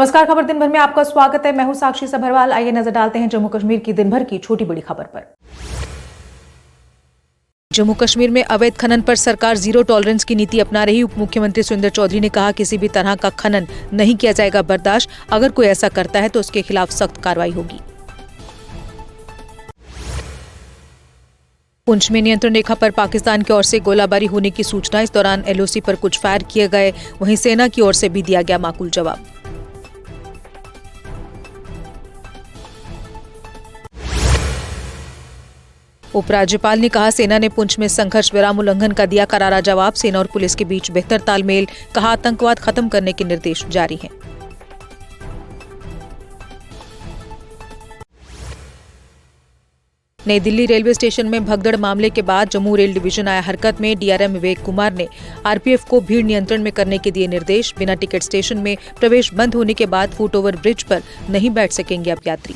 नमस्कार, खबर दिन भर में आपका स्वागत है। मैं हूं साक्षी सभरवाल। आइए नजर डालते हैं जम्मू कश्मीर की दिन भर की छोटी बड़ी खबर पर। जम्मू कश्मीर में अवैध खनन पर सरकार जीरो टॉलरेंस की नीति अपना रही। उप मुख्यमंत्री सुरेंद्र चौधरी ने कहा, किसी भी तरह का खनन नहीं किया जाएगा बर्दाश्त। अगर कोई ऐसा करता है तो उसके खिलाफ सख्त कार्रवाई होगी। पुंछ में नियंत्रण रेखा पर पाकिस्तान की ओर से गोलाबारी होने की सूचना। इस दौरान एलओसी पर कुछ फायर किए गए। वहीं सेना की ओर से भी दिया गया माकूल जवाब। उपराज्यपाल ने कहा, सेना ने पुंछ में संघर्ष विराम उल्लंघन का दिया करारा जवाब। सेना और पुलिस के बीच बेहतर तालमेल। कहा, आतंकवाद खत्म करने के निर्देश जारी हैं। नई दिल्ली रेलवे स्टेशन में भगदड़ मामले के बाद जम्मू रेल डिवीजन आया हरकत में। डीआरएम विवेक कुमार ने आरपीएफ को भीड़ नियंत्रण में करने के दिए निर्देश। बिना टिकट स्टेशन में प्रवेश बंद होने के बाद फुट ओवर ब्रिज पर नहीं बैठ सकेंगे अब यात्री।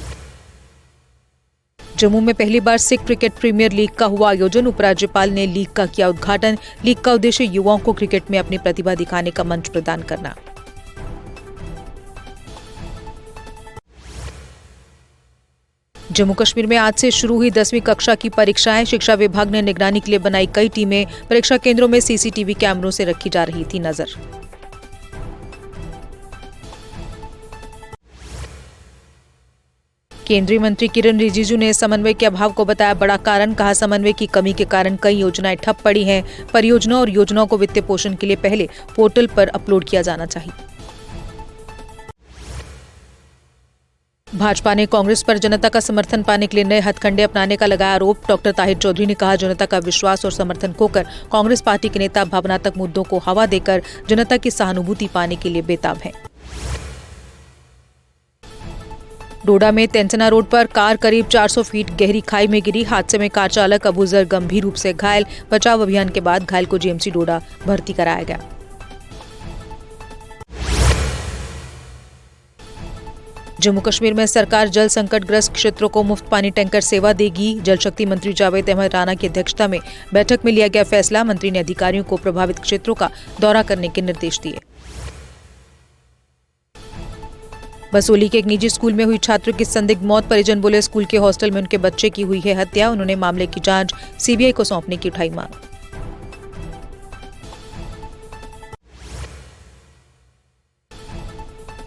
जम्मू में पहली बार सिख क्रिकेट प्रीमियर लीग का हुआ आयोजन। उपराज्यपाल ने लीग का किया उद्घाटन। लीग का उद्देश्य युवाओं को क्रिकेट में अपनी प्रतिभा दिखाने का मंच प्रदान करना। जम्मू कश्मीर में आज से शुरू हुई 10वीं कक्षा की परीक्षाएं। शिक्षा विभाग ने निगरानी के लिए बनाई कई टीमें। परीक्षा केंद्रों में सीसीटीवी कैमरों से रखी जा रही थी नजर। केंद्रीय मंत्री किरण रिजिजू ने समन्वय के अभाव को बताया बड़ा कारण। कहा, समन्वय की कमी के कारण कई योजनाएं ठप पड़ी हैं। परियोजनाओं और योजनाओं को वित्तीय पोषण के लिए पहले पोर्टल पर अपलोड किया जाना चाहिए। भाजपा ने कांग्रेस पर जनता का समर्थन पाने के लिए नए हथकंडे अपनाने का लगाया आरोप। डॉक्टर ताहिर चौधरी ने कहा, जनता का विश्वास और समर्थन खोकर कांग्रेस पार्टी के नेता भावनात्मक मुद्दों को हवा देकर जनता की सहानुभूति पाने के लिए बेताब हैं। डोडा में तेंतना रोड पर कार करीब 400 फीट गहरी खाई में गिरी। हादसे में कार चालक अबूजर गंभीर रूप से घायल। बचाव अभियान के बाद घायल को जीएमसी डोडा भर्ती कराया गया। जम्मू कश्मीर में सरकार जल संकटग्रस्त क्षेत्रों को मुफ्त पानी टैंकर सेवा देगी। जल शक्ति मंत्री जावेद अहमद राणा की अध्यक्षता में बैठक में लिया गया फैसला। मंत्री ने अधिकारियों को प्रभावित क्षेत्रों का दौरा करने के निर्देश दिए। बसोली के एक निजी स्कूल में हुई छात्र की संदिग्ध मौत। परिजन बोले, स्कूल के हॉस्टल में उनके बच्चे की हुई है हत्या। उन्होंने मामले की जांच सीबीआई को सौंपने की उठाई मांग।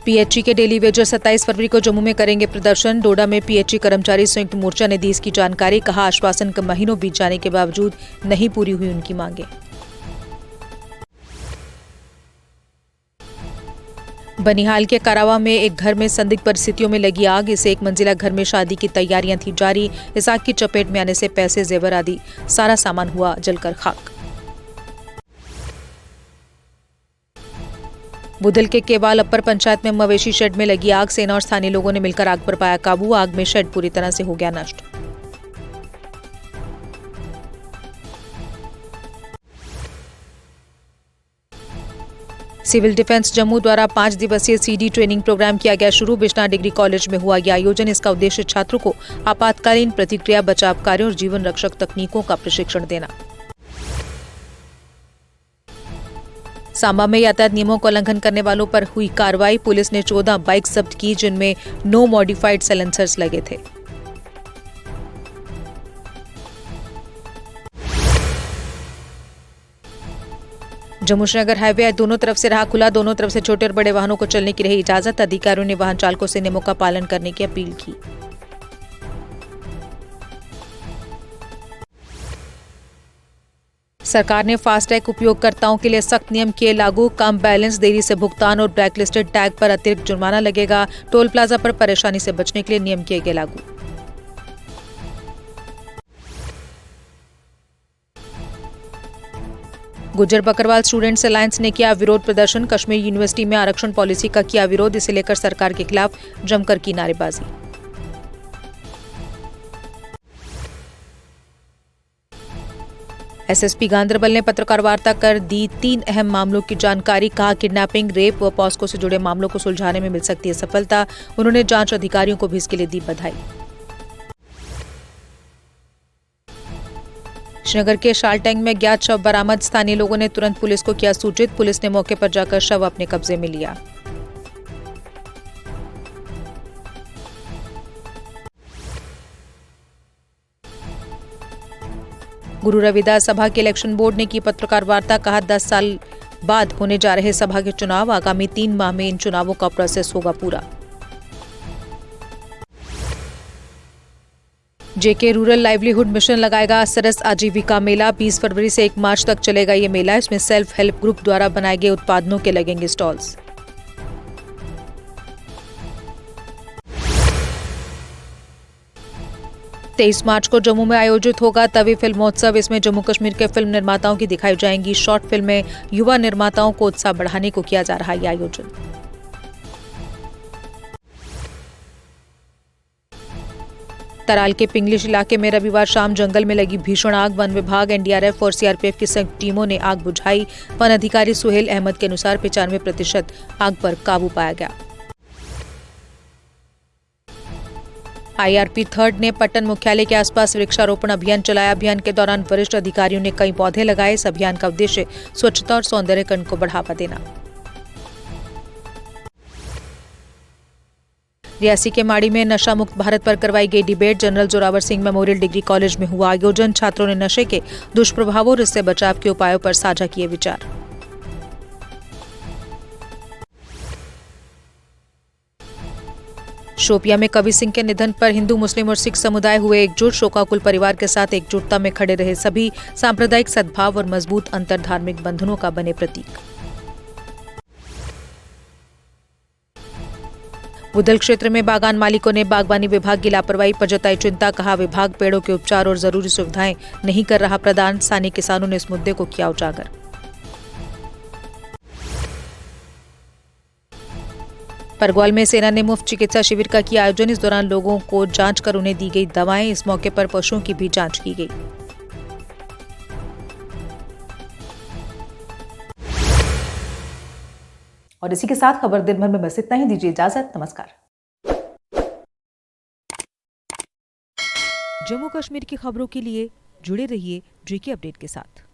पीएचई के डेली वेजर 27 फरवरी को जम्मू में करेंगे प्रदर्शन। डोडा में पीएचई कर्मचारी संयुक्त मोर्चा ने दी इसकी जानकारी। कहा, आश्वासन के महीनों बीत जाने के बावजूद नहीं पूरी हुई उनकी मांगे। बनिहाल के कारावा में एक घर में संदिग्ध परिस्थितियों में लगी आग। इस एक मंजिला घर में शादी की तैयारियां थी जारी। इस आग की चपेट में आने से पैसे, जेवर आदि सारा सामान हुआ जलकर खाक। बुधल के केवाल अपर पंचायत में मवेशी शेड में लगी आग। सेना और स्थानीय लोगों ने मिलकर आग पर पाया काबू। आग में शेड पूरी तरह से हो गया नष्ट। सिविल डिफेंस जम्मू द्वारा 5 दिवसीय सीडी ट्रेनिंग प्रोग्राम किया गया शुरू। बिश्ना डिग्री कॉलेज में हुआ यह आयोजन। इसका उद्देश्य छात्रों को आपातकालीन प्रतिक्रिया, बचाव कार्यों और जीवन रक्षक तकनीकों का प्रशिक्षण देना। सांबा में यातायात नियमों का उल्लंघन करने वालों पर हुई कार्रवाई। पुलिस ने 14 बाइक जब्त की जिनमें नो मॉडिफाइड साइलेंसर्स लगे थे। जम्मू श्रीनगर हाईवे आज दोनों तरफ से रहा खुला। दोनों तरफ से छोटे और बड़े वाहनों को चलने की रही इजाजत। अधिकारियों ने वाहन चालकों से नियमों का पालन करने की अपील की। सरकार ने फास्टैग उपयोगकर्ताओं के लिए सख्त नियम किए लागू। कम बैलेंस, देरी से भुगतान और ब्लैकलिस्टेड टैग पर अतिरिक्त जुर्माना लगेगा। टोल प्लाजा पर परेशानी से बचने के लिए नियम किए गए लागू। गुज्जर बकरवाल स्टूडेंट्स अलायंस ने किया विरोध प्रदर्शन। कश्मीर यूनिवर्सिटी में आरक्षण पॉलिसी का किया विरोध। इसे लेकर सरकार के खिलाफ जमकर की नारेबाजी। एसएसपी गांधरबल ने पत्रकार वार्ता कर दी 3 अहम मामलों की जानकारी। कहा, किडनैपिंग, रेप व पॉस्को से जुड़े मामलों को सुलझाने में मिल सकती है सफलता। उन्होंने जांच अधिकारियों को भी इसके लिए दी बधाई। श्रीनगर के शालटैंग में ज्ञात शव बरामद। स्थानीय लोगों ने तुरंत पुलिस को किया सूचित। पुलिस ने मौके पर जाकर शव अपने कब्जे में लिया। गुरु रविदास सभा के इलेक्शन बोर्ड ने की पत्रकार वार्ता, कहा 10 साल बाद होने जा रहे सभा के चुनाव, आगामी 3 माह में इन चुनावों का प्रोसेस होगा पूरा। जेके रूरल लाइवलीहुड मिशन लगाएगा सरस आजीविका मेला। 20 फरवरी से 1 मार्च तक चलेगा ये मेला। इसमें सेल्फ हेल्प ग्रुप द्वारा बनाए गए उत्पादनों के लगेंगे स्टॉल्स। तेईस मार्च को जम्मू में आयोजित होगा तवी फिल्मोत्सव। इसमें जम्मू कश्मीर के फिल्म निर्माताओं की दिखाई जाएंगी शॉर्ट फिल्में। युवा निर्माताओं को उत्साह बढ़ाने को किया जा रहा है यह आयोजन। तराल के पिंगलिश इलाके में रविवार शाम जंगल में लगी भीषण आग। वन विभाग, एनडीआरएफ और सीआरपीएफ की संयुक्त टीमों ने आग बुझाई। वन अधिकारी सुहेल अहमद के अनुसार 95% आग पर काबू पाया गया। आईआरपी 3rd ने पट्टन मुख्यालय के आसपास वृक्षारोपण अभियान चलाया। अभियान के दौरान वरिष्ठ अधिकारियों ने कई पौधे लगाए। इस अभियान का उद्देश्य स्वच्छता और सौंदर्यीकरण को बढ़ावा देना। रियासी के माड़ी में नशा मुक्त भारत पर करवाई गई debate. General Zorawar Singh memorial degree college में हुआ आयोजन। छात्रों ने नशे के दुष्प्रभावों और इससे बचाव के उपायों पर साझा किए विचार। शोपियां में कवि सिंह के निधन पर हिंदू, मुस्लिम और सिख समुदाय हुए एकजुट। शोकाकुल परिवार के साथ एकजुटता में खड़े रहे सभी। सांप्रदायिक सद्भाव और मजबूत अंतर धार्मिक बंधनों का बने प्रतीक। बुदल क्षेत्र में बागान मालिकों ने बागवानी विभाग की लापरवाही पर जताई चिंता। कहा विभाग पेड़ों के उपचार और जरूरी सुविधाएं नहीं कर रहा प्रदान। स्थानीय किसानों ने इस मुद्दे को किया उजागर। परगवाल में सेना ने मुफ्त चिकित्सा शिविर का किया आयोजन। इस दौरान लोगों को जांच कर उन्हें दी गई दवाएं। इस मौके पर पशुओं की भी जांच की गई। और इसी के साथ खबर दिन भर में बस इतना ही। दीजिए इजाजत, नमस्कार। जम्मू कश्मीर की खबरों के लिए जुड़े रहिए जेके अपडेट के साथ।